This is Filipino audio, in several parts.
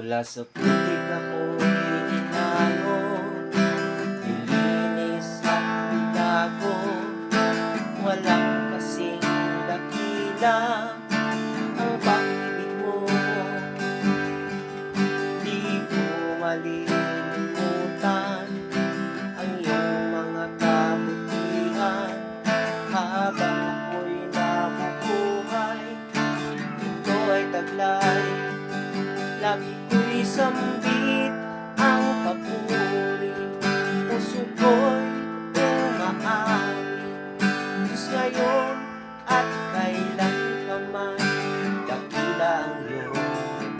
Mula sa putik ako'y inano, nilinis at binago. Walang kasing dakila ang pag-ibig mo. Di ko malilimutan ang iyong mga kabutihan. Habang ako'y nabubuhay, ito ay taglay. Lagi ko'y sambit ang papuri, puso ko'y umaawit. Diyos ngayon at kailan ka man, dakila ang iyong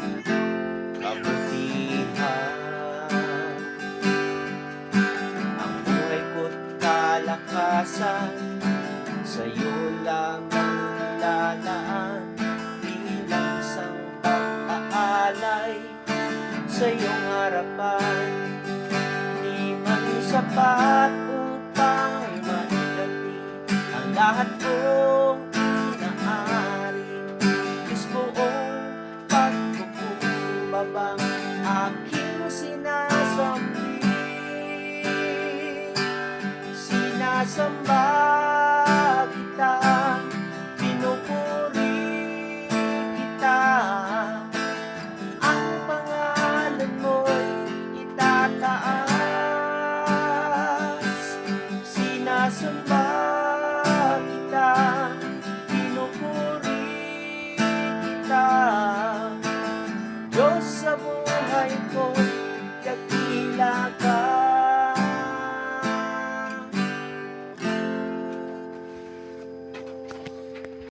kabutihan. Ang buhay ko't kalakasan, sa'yo lamang nilalaan. Bilang isang pag-aalay sa iyong harapan, di man sapat upang mailagay ang lahat kong inaari. Diyos buong pagkukumbabang aking sinasambit. Sinasamba kita, pinupuri kita. Ang pangalan mo'y itataas. Sinasamba